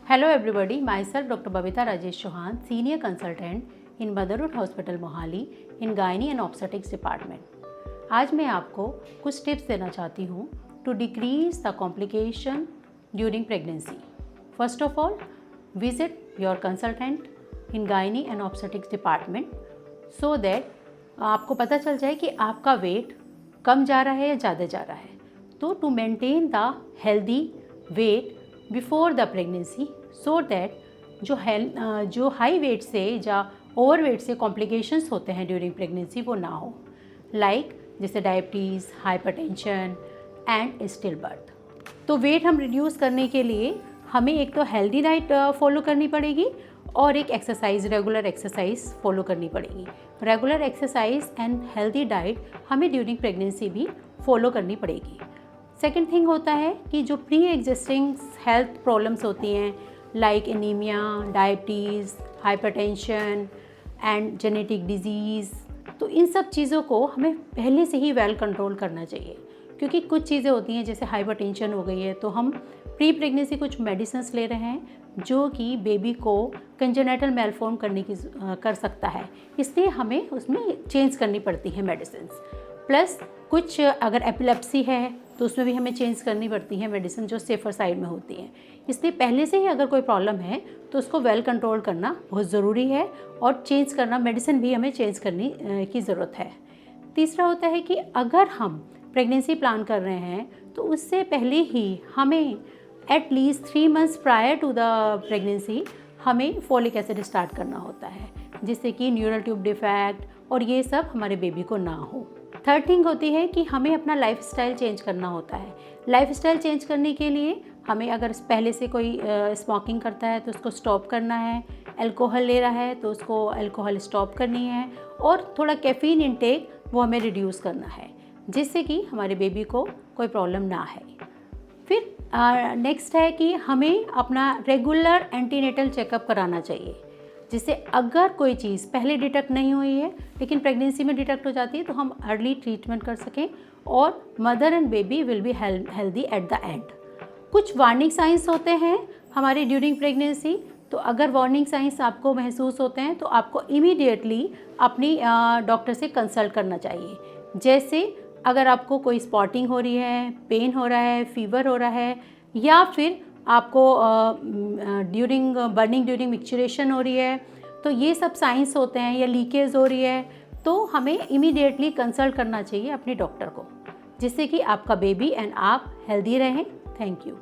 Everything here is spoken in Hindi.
Hello everybody, myself Dr. Babita Rajesh Chauhan, Senior Consultant in Motherhood Hospital Mohali in Gynae and Obstetrics Department. आज मैं आपको कुछ टिप्स देना चाहती हूँ to decrease the complication during pregnancy. First of all, visit your consultant in Gynae and Obstetrics Department so that आपको पता चल जाए कि आपका वेट कम जा रहा है या ज़्यादा जा रहा है. तो to maintain the healthy weight before the pregnancy so that जो हाई वेट से या ओवर वेट से कॉम्प्लिकेशंस होते हैं ड्यूरिंग प्रेगनेंसी वो ना हो, लाइक जैसे diabetes, hypertension and still birth. तो वेट हम रिड्यूस करने के लिए हमें एक तो हेल्दी डाइट फॉलो करनी पड़ेगी और एक एक्सरसाइज, रेगुलर एक्सरसाइज फॉलो करनी पड़ेगी. Regular exercise and healthy diet हमें ड्यूरिंग प्रेगनेंसी भी फॉलो करनी पड़ेगी. सेकेंड थिंग होता है कि जो प्री एग्जिस्टिंग हेल्थ प्रॉब्लम्स होती हैं like anaemia, diabetes, hypertension and genetic disease, तो इन सब चीज़ों को हमें पहले से ही वेल कंट्रोल करना चाहिए. क्योंकि कुछ चीज़ें होती हैं जैसे हाइपरटेंशन हो गई है तो हम प्री प्रेगनेंसी कुछ मेडिसिन्स ले रहे हैं जो कि बेबी को कंजेनिटल मेलफॉर्म कर सकता है, इसलिए हमें उसमें चेंज करनी पड़ती है मेडिसिन्स. प्लस कुछ अगर एपिलेप्सी है तो उसमें भी हमें चेंज करनी पड़ती है मेडिसिन जो सेफ़र साइड में होती हैं. इसलिए पहले से ही अगर कोई प्रॉब्लम है तो उसको वेल कंट्रोल करना बहुत ज़रूरी है और चेंज करना, मेडिसिन भी हमें चेंज करने की ज़रूरत है. तीसरा होता है कि अगर हम प्रेगनेंसी प्लान कर रहे हैं तो उससे पहले ही हमें at least 3 months prior to the pregnancy हमें फॉलिक एसिड स्टार्ट करना होता है, जिससे कि न्यूरल ट्यूब डिफेक्ट और ये सब हमारे बेबी को ना हो. थर्ड थिंग होती है कि हमें अपना लाइफस्टाइल चेंज करना होता है. लाइफस्टाइल चेंज करने के लिए हमें अगर पहले से कोई स्मोकिंग करता है तो उसको स्टॉप करना है, अल्कोहल ले रहा है तो उसको अल्कोहल स्टॉप करनी है और थोड़ा कैफ़ीन इंटेक वो हमें रिड्यूस करना है, जिससे कि हमारे बेबी को कोई प्रॉब्लम ना है. फिर नेक्स्ट है कि हमें अपना रेगुलर एंटीनेटल चेकअप कराना चाहिए, जिससे अगर कोई चीज़ पहले डिटेक्ट नहीं हुई है लेकिन प्रेगनेंसी में डिटेक्ट हो जाती है तो हम अर्ली ट्रीटमेंट कर सकें और mother and baby will be healthy at the end. कुछ वार्निंग साइंस होते हैं हमारे ड्यूरिंग प्रेगनेंसी, तो अगर वार्निंग साइंस आपको महसूस होते हैं तो आपको इमीडिएटली अपनी डॉक्टर से कंसल्ट करना चाहिए. जैसे अगर आपको कोई स्पॉटिंग हो रही है, पेन हो रहा है, फीवर हो रहा है, या फिर आपको बर्निंग ड्यूरिंग मिक्सचरेशन हो रही है, तो ये सब साइंस होते हैं, या लीकेज हो रही है, तो हमें इमीडिएटली कंसल्ट करना चाहिए अपने डॉक्टर को, जिससे कि आपका बेबी एंड आप हेल्दी रहें. Thank you.